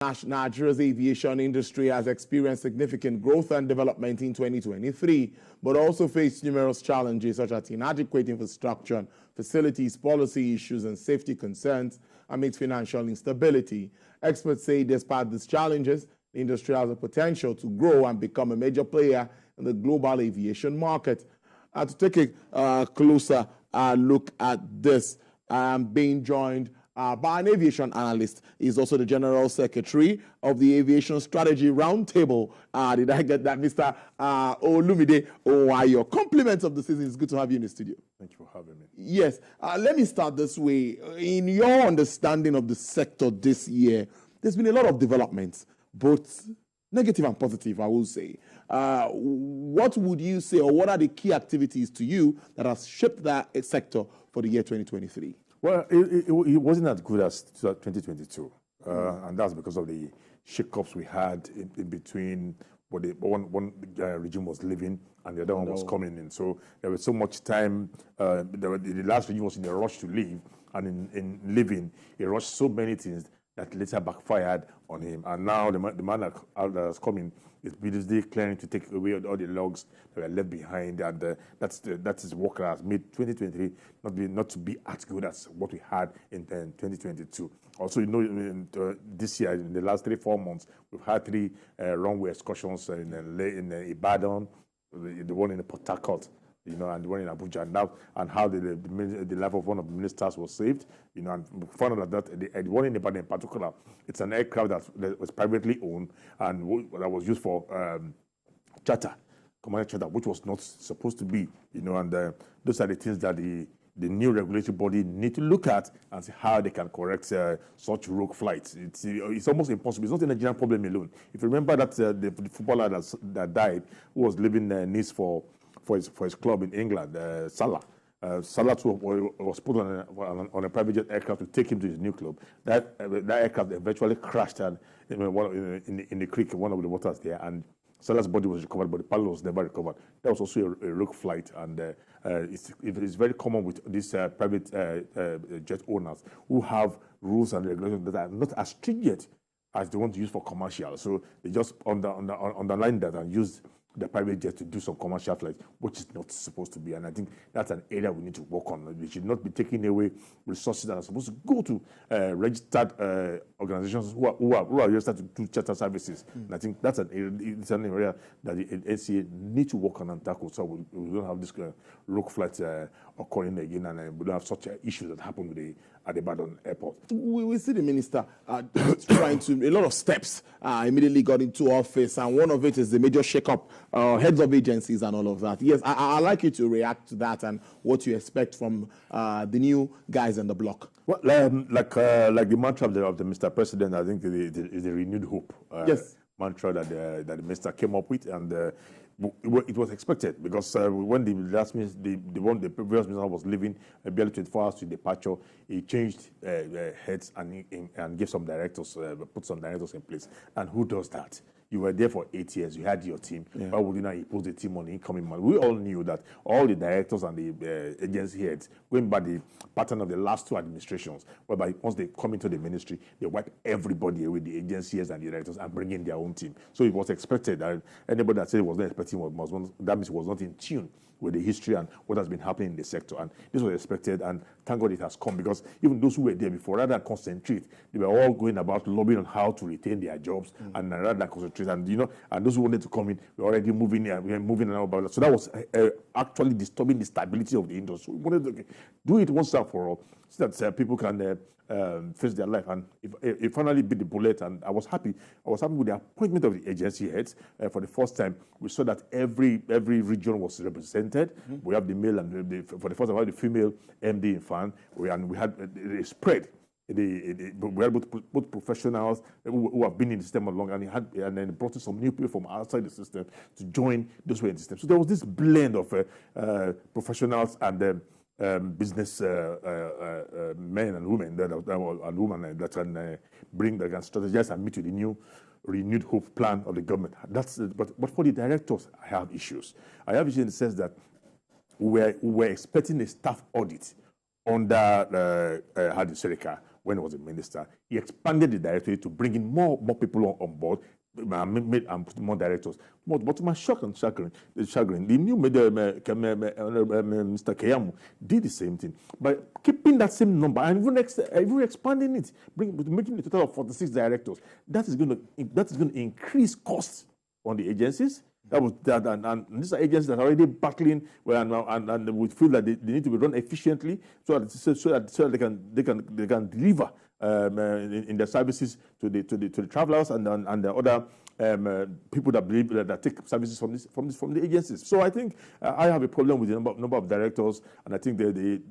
Nigeria's aviation industry has experienced significant growth and development in 2023, but also faced numerous challenges such as inadequate infrastructure, facilities, policy issues, and safety concerns amidst financial instability. Experts say despite these challenges, the industry has the potential to grow and become a major player in the global aviation market. To take a closer look at this, I'm being joined by an aviation analyst. He's also the General Secretary of the Aviation Strategy Roundtable. Did I get that, Mr. Olumide Owayo? Compliments of the season. It's good to have you in the studio. Thank you for having me. Yes. Let me start this way. In your understanding of the sector this year, there's been a lot of developments, both negative and positive, I will say. What would you say, or what are the key activities to you that has shaped that sector for the year 2023? Well, it wasn't as good as 2022, and that's because of the shakeups we had in between what one regime was leaving and the other one was coming in. So there was so much time. The last regime was in a rush to leave, and in leaving, he rushed so many things that later backfired on him. And now the man that has come in is busy clearing to take away all the logs that were left behind, and that is work that has made 2023 not to be as good as what we had in 2022. Also, this year, in the last 3-4 months, we've had 3 runway excursions in Ibadan, the one in Port Harcourt, and the one in Abuja, and how the life of one of the ministers was saved, and we found out that the one in Ibadan in particular, it's an aircraft that was privately owned and that was used for charter, commercial charter, which was not supposed to be, and those are the things that the new regulatory body need to look at and see how they can correct such rogue flights. It's almost impossible. It's not a Nigerian problem alone. If you remember that the footballer that died, who was living in Nice for his club in England, Salah. Salah was put on a private jet aircraft to take him to his new club. That aircraft eventually crashed in the creek, in one of the waters there, and Salah's body was recovered, but the pilot was never recovered. That was also a rogue flight, and it's very common with these private jet owners who have rules and regulations that are not as stringent as they want to use for commercial. So they just underline that and use the private jet to do some commercial flights, which is not supposed to be. And I think that's an area we need to work on. We should not be taking away resources that are supposed to go to registered organizations who are registered to do charter services. And I think that's an area that the NCA need to work on and tackle, so we don't have this rogue flights occurring again, and we don't have such issues that happen at the Ibadan airport. We see the minister trying to, a lot of steps immediately got into office, and one of it is the major shakeup, heads of agencies and all of that. Yes, I'd like you to react to that and what you expect from the new guys on the block. Well, like the mantra of the Mr. President, I think is a renewed hope. Yes. Mantra that the minister came up with, and it was expected, because when the previous minister was leaving, barely 24 hours to departure, he changed heads and gave some directors, put some directors in place. And who does that? You were there for 8 years. You had your team. Yeah. Why would you not impose the team on the incoming man? We all knew that all the directors and the agency heads, going by the pattern of the last 2 administrations, whereby once they come into the ministry, they wipe everybody away, the agency heads and the directors, and bring in their own team. So it was expected that anybody that said it was not expecting that means it was not in tune with the history and what has been happening in the sector. And this was expected, and thank God it has come, because even those who were there before, rather than concentrate, they were all going about lobbying on how to retain their jobs, and rather than concentrate. And and those who wanted to come in were already moving now about that. So that was actually disturbing the stability of the industry. We wanted to do it once and for all, so that people can face their life. And it finally bit the bullet, and I was happy. I was happy with the appointment of the agency heads. For the first time, we saw that every region was represented. We have the male and for the first time, we had the female MD in FAN, and we had a spread. We had both professionals who have been in the system long, and then brought in some new people from outside the system to join those who were in the system. So there was this blend of professionals and business men and women that can that can strategize and meet with the new renewed hope plan of the government. But for the directors, I have issues. I have issues in the sense that we were expecting a staff audit under Hadi Serika, when he was a minister. He expanded the directorate to bring in more people on board, and put more directors. But to my shock and chagrin, the new Mr. Keyamo did the same thing by keeping that same number and even expanding it, making a total of 46 directors. That is going to increase costs on the agencies. And these are agencies that are already battling and we feel that they need to be run efficiently so that they can deliver in their services to the travelers and the other people that take services from the agencies. So I think I have a problem with the number of directors, and I think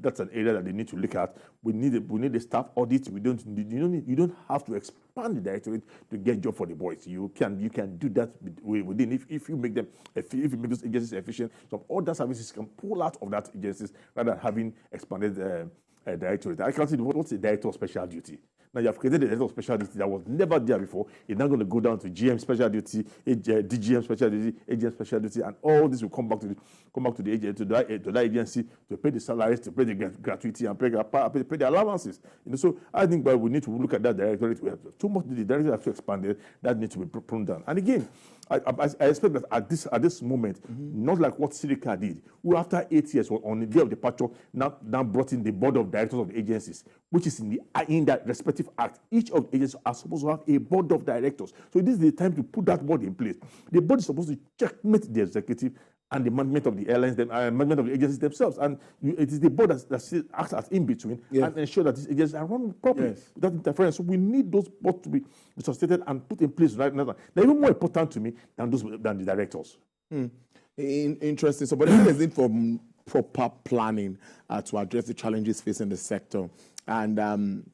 that's an area that they need to look at. We need a staff audit. You don't have to expand the directorate to get job for the boys. You can do that within if you make those agencies efficient. Some other services can pull out of that agencies rather than having expanded directorate. I can't see what's the director of special duty. Now you have created a director of special duty that was never there before. It's now going to go down to GM special duty, DGM special duty, AGM special duty, and all this will come back to the agent, to that agency to pay the salaries, to pay the gratuity, and pay the allowances. So I think we need to look at that directorate. We have too much. The directorate has to expand it. That needs to be pruned down. And again, I expect that at this moment, not like what Sirica did, who after 8 years on the day of departure now brought in the board of directors of the agencies, which is in that respective act. Each of the agencies are supposed to have a board of directors. So this is the time to put that board in place. The board is supposed to checkmate the executive and the management of the airlines, management of the agencies themselves. And it is the board that acts as in between and ensure that these agencies are run properly without interference. So we need those boards to be sustained and put in place right now. They're even more important to me than the directors. Interesting. So, but it is for proper planning to address the challenges facing the sector. And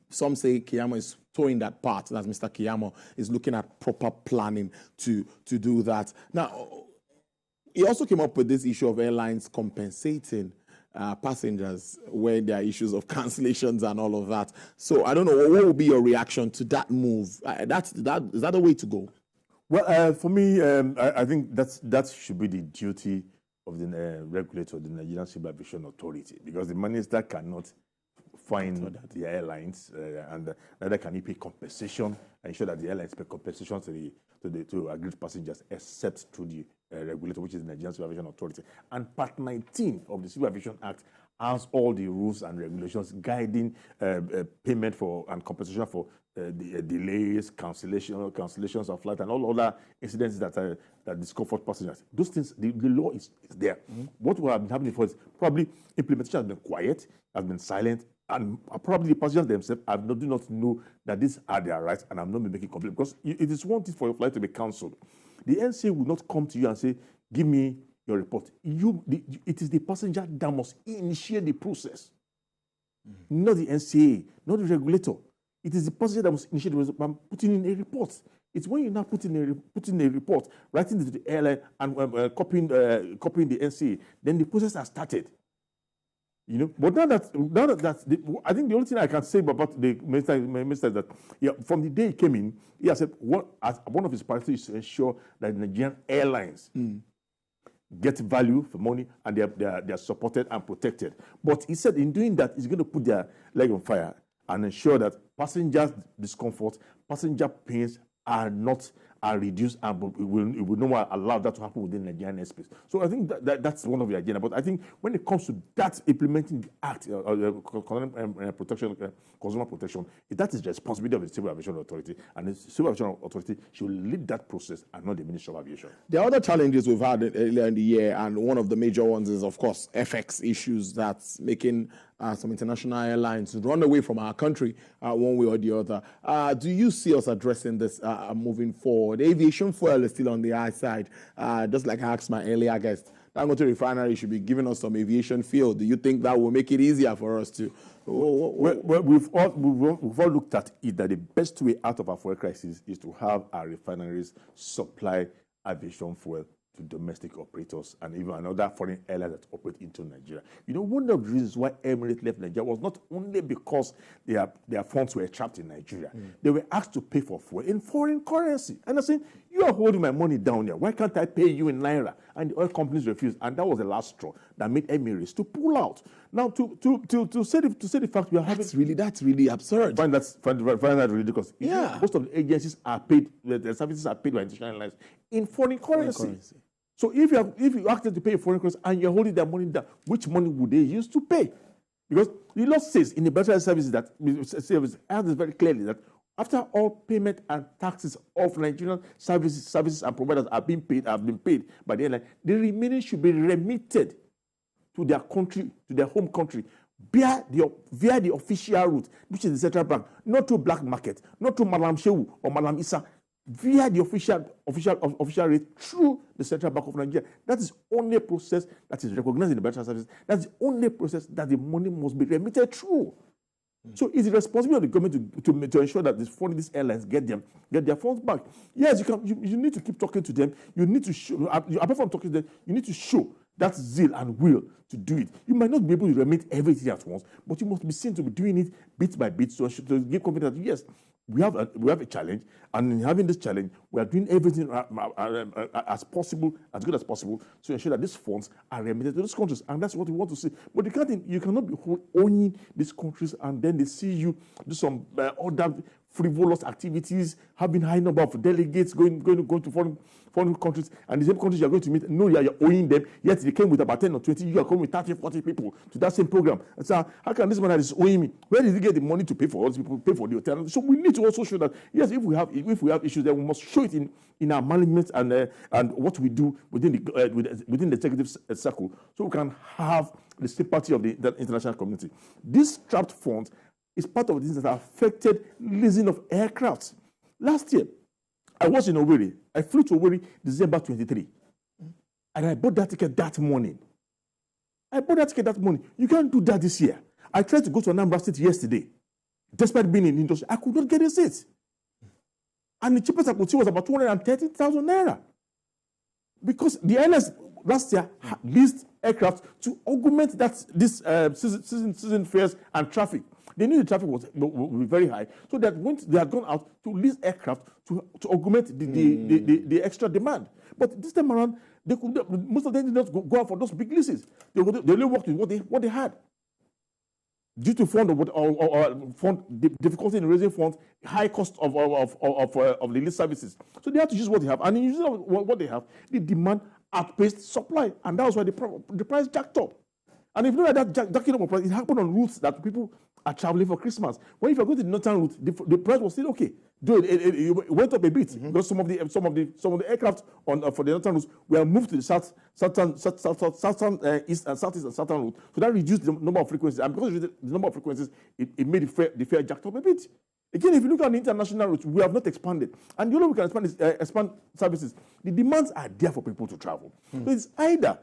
some say Keyamo is towing that part, as Mr. Keyamo is looking at proper planning to do that. Now, he also came up with this issue of airlines compensating passengers when there are issues of cancellations and all of that. So I don't know, what would be your reaction to that move? Is that the way to go? Well, for me, I think that should be the duty of the regulator, the Nigerian Civil Aviation Authority, because the minister cannot fine the airlines, and neither can he pay compensation and ensure that the airlines pay compensation to agreed passengers, except through the regulator, which is the Nigerian Civil Aviation Authority. And Part 19 of the Civil Aviation Act has all the rules and regulations guiding payment for and compensation for the delays, cancellations of flight, and all other incidents that discomfort passengers. Those things, the law is there. What will have been happening is probably implementation has been quiet, has been silent, and probably the passengers themselves do not know that these are their rights, and I'm not making complaint, because it is one thing for your flight to be cancelled. The NCA will not come to you and say, give me your report. It is the passenger that must initiate the process, not the NCA, not the regulator. It is the passenger that must initiate the process by putting in a report. It's when you now put in a report, writing it to the airline and copying the NCA, then the process has started. But now that I think the only thing I can say about the minister is that from the day he came in, he has said one of his priorities is to ensure that Nigerian Airlines get value for money and they are supported and protected. But he said in doing that, he's going to put their leg on fire and ensure that passengers' discomfort, passenger pains are reduced, and we will not allow that to happen within Nigerian airspace. So I think that's one of the agenda. But I think when it comes to that implementing the act, consumer protection, that is the responsibility of the Civil Aviation Authority, and the Civil Aviation Authority should lead that process and not the Ministry of Aviation. There are other challenges we've had earlier in the year, and one of the major ones is, of course, FX issues that's making some international airlines run away from our country one way or the other. Do you see us addressing this moving forward? Aviation fuel is still on the high side. Just like I asked my earlier guest, Dangote Refinery should be giving us some aviation fuel. Do you think that will make it easier for us to? Well, we've all looked at it that the best way out of our fuel crisis is to have our refineries supply aviation fuel to domestic operators and even another foreign airlines that operate into Nigeria. One of the reasons why Emirates left Nigeria was not only because their funds were trapped in Nigeria. They were asked to pay for fuel in foreign currency. And I'm saying, You are holding my money down here. Why can't I pay you in naira? And the oil companies refused, and that was the last straw that made Emirates to pull out. Now, to say the fact we are having that's really absurd. Find that ridiculous. Yeah. Most of the agencies are paid, the services are paid by Nigerian Airlines in foreign currency. So if you ask them to pay in foreign currency and you're holding their money down, which money would they use to pay? Because the law says in the better services that it very clearly that after all payment and taxes of Nigerian services and providers have been paid by the airline, the remaining should be remitted to their country, to their home country, via the official route, which is the central bank, not to black market, not to Malam Shehu or Malam Issa, via the official rate through the Central Bank of Nigeria. That is only a process that is recognized in the better services. That's the only process that the money must be remitted through. So it's the responsibility of the government to ensure that these airlines get their funds back. Yes, you need to keep talking to them. You need to show, apart from talking to them, you need to show that zeal and will to do it. You might not be able to remit everything at once, but you must be seen to be doing it bit by bit to give confidence that yes, we have a challenge, and in having this challenge, we are doing everything as good as possible to ensure that these funds are remitted to those countries, and that's what we want to see. But you cannot be owning these countries, and then they see you do some other frivolous activities, having high number of delegates going to foreign countries, and the same countries you are going to meet, no, you're owing them, yet they came with about 10 or 20, you are coming with 30, 40 people to that same program. And so how can this man that is owing me, where did he get the money to pay for all these people, pay for the hotel? So we need to also show that, yes, if we have issues, then we must show it in our management and what we do within the executive circle, so we can have the sympathy of the international community. These trapped funds is part of the things that affected leasing of aircrafts. Last year, I was in Owerri. I flew to Owerri December 23. And I bought that ticket that morning. You can't do that this year. I tried to go to Anambra State yesterday. Despite being in the industry, I could not get a seat. And the cheapest I could see was about 230,000 naira. Because the airlines last year leased aircraft to augment this season fares and traffic. They knew the traffic would be very high, so that when they had gone out to lease aircraft to augment the extra demand. But this time around, most of them did not go out for those big leases. They only worked with what they had. Due to difficulty in raising funds, high cost of the lease services, so they have to use what they have, and in using what they have, the demand outpaced supply, and that was why the price jacked up. And if you know that jacking up of price, it happened on routes that people are traveling for Christmas. When if you go to the northern route, the price was still okay. Though it went up a bit because some of the aircraft for the northern routes were moved to the southern east and southeast and southern route. So that reduced the number of frequencies, and because the number of frequencies, it made the fare jacked up a bit. Again, if you look at the international routes, we have not expanded, and the only way we can expand is expand services. The demands are there for people to travel. So it's either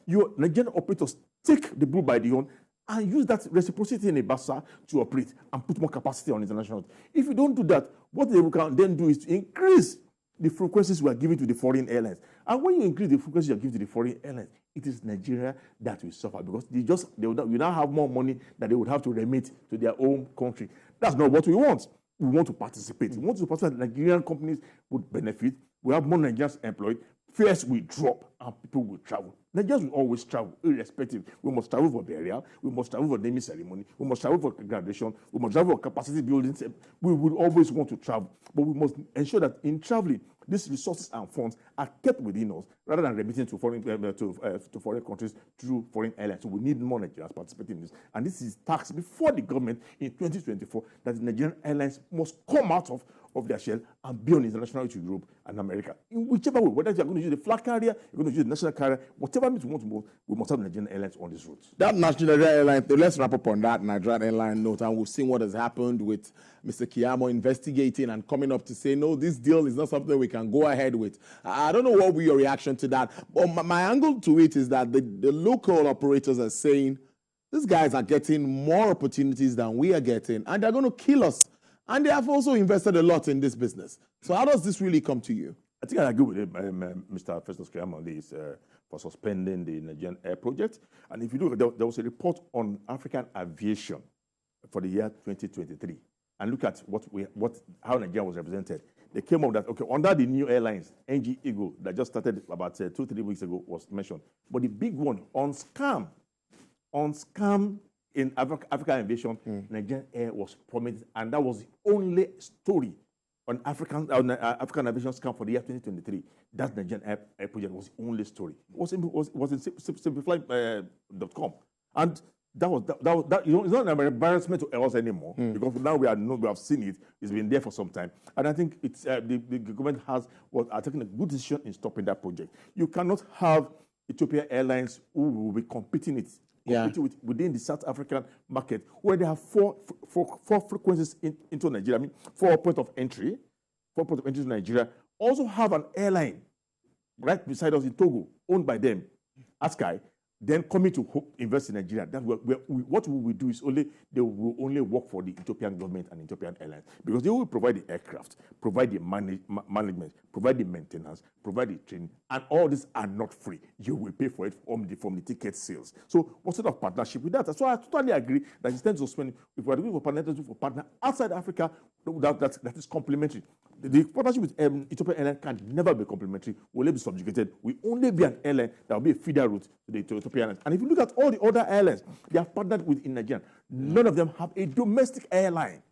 your Nigerian operators take the bull by the horn and use that reciprocity in a BASA to operate and put more capacity on international. If you don't do that, what they can then do is to increase the frequencies we are giving to the foreign airlines. And when you increase the frequencies you are giving to the foreign airlines, it is Nigeria that will suffer, because they will now have more money that they would have to remit to their own country. That's not what we want. We want to participate. We want to participate. Nigerian companies would benefit. We have more Nigerians employed. Fares will drop and people will travel. Nigerians will always travel, irrespective. We must travel for burial. We must travel for naming ceremony. We must travel for graduation. We must travel for capacity building. We will always want to travel, but we must ensure that in traveling, these resources and funds are kept within us rather than remitting to foreign countries through foreign airlines. So we need more Nigerians participating in this. And this is taxed before the government in 2024 that the Nigerian airlines must come out of their shell and be on international route to Europe and America. In whichever way, whether you're going to use the flag carrier, you're going to use the national carrier, whatever means we want to move, we must have Nigerian airlines on this route. That Nigerian airline, let's wrap up on that Nigerian airline note, and we've seen what has happened with Mr. Keyamo investigating and coming up to say, no, this deal is not something we can go ahead with. I don't know what will be your reaction to that. But my angle to it is that the local operators are saying, these guys are getting more opportunities than we are getting, and they're going to kill us. And they have also invested a lot in this business. So how does this really come to you? I think I agree with Mr. Festus Keyamo on this for suspending the Nigerian Air project. And if you look, there was a report on African aviation for the year 2023. And look at how Nigeria was represented. they came up that, okay, under the new airlines, NG Eagle, that just started about 2-3 weeks ago, was mentioned. But the big one, on scam in African aviation, Nigerian Air was promised, and that was the only story on African aviation scam for the year 2023. That Nigerian Air project was the only story. It was in simplify.com. And that you know, it's not an embarrassment to us anymore, because now we have seen it. It's been there for some time, and I think it's the government are taking a good decision in stopping that project. You cannot have Ethiopian Airlines who will be competing within the South African market, where they have four frequencies into Nigeria. I mean, 4 points of entry to Nigeria. Also have an airline right beside us in Togo, owned by them, Askai. Then coming to invest in Nigeria, what we will do is they will only work for the Ethiopian government and Ethiopian Airlines, because they will provide the aircraft, provide the management, provide the maintenance, provide the training, and all these are not free. You will pay for it from the ticket sales. So what sort of partnership with that? So I totally agree that instead of spending, if we are looking for partner outside Africa, that is complementary. The partnership with Ethiopian Airlines can never be complementary, will only be subjugated. We only be an airline that will be a feeder route to the Ethiopian Airlines. And if you look at all the other airlines they have partnered with in Nigeria, none of them have a domestic airline.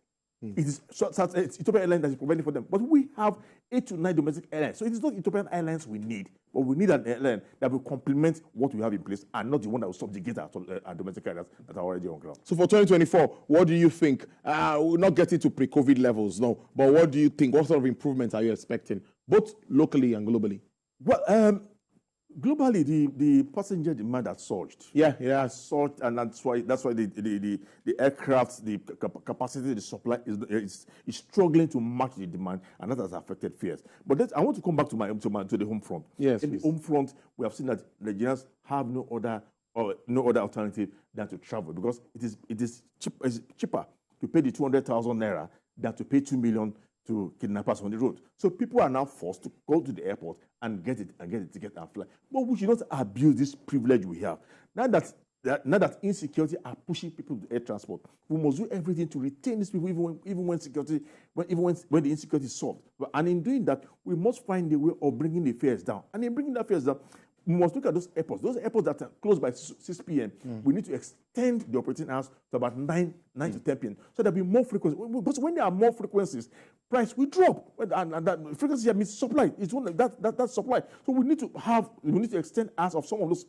It is it's Ethiopian Airlines that is providing for them. But we have 8 to 9 domestic airlines. So it is not Ethiopian Airlines we need, but we need an airline that will complement what we have in place, and not the one that will subjugate our domestic airlines that are already on ground. So for 2024, what do you think? We're not getting to pre-COVID levels, no, but what do you think? What sort of improvements are you expecting, both locally and globally? Well, globally, the passenger demand has surged. Yeah. Surged, and that's why the aircraft, the capacity, the supply is struggling to match the demand, and that has affected fares. But I want to come back to the home front. Yes, in the home front, we have seen that Nigerians have no other alternative than to travel, because it is cheaper to pay the 200,000 naira than to pay 2 million to kidnappers on the road. So people are now forced to go to the airport and get a ticket and fly. But we should not abuse this privilege we have. Now that insecurity are pushing people to air transport, we must do everything to retain these people, even when the insecurity is solved. And in doing that, we must find a way of bringing the fares down. And in bringing the fares down, we must look at those airports that are closed by 6 p.m. We need to extend the operating hours to about 9 to 10 p.m. so there'll be more frequencies. Because when there are more frequencies, price will drop. And that frequency means supply. It's one that supply. So we need to extend hours of some of those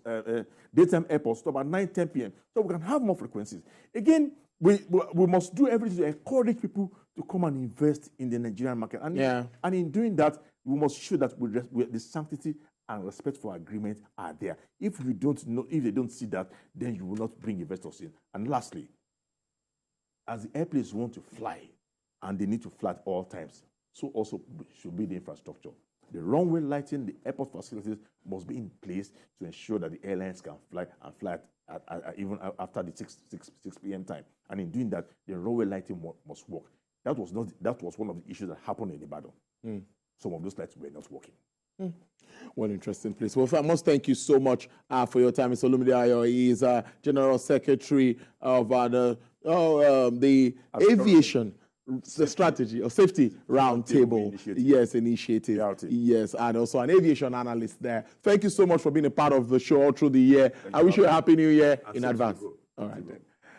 daytime airports to about 9, 10 p.m. so we can have more frequencies. Again, we must do everything to encourage people to come and invest in the Nigerian market. And in doing that, we must show that the sanctity and respect for agreement are there. If they don't see that, then you will not bring investors in. And lastly, as the airplanes want to fly, and they need to fly at all times, so also should be the infrastructure. The runway lighting, the airport facilities must be in place to ensure that the airlines can fly even after the 6 p.m. time. And in doing that, the runway lighting must work. That was one of the issues that happened in Ibadan. Some of those lights were not working. One interesting place. Well, I must thank you so much for your time. Mr. Olumide Ayo, he is General Secretary of the Aviation Strategy or Safety Roundtable initiative. Yes, and also an aviation analyst there. Thank you so much for being a part of the show all through the year. I wish you a happy new year in advance. All right, then.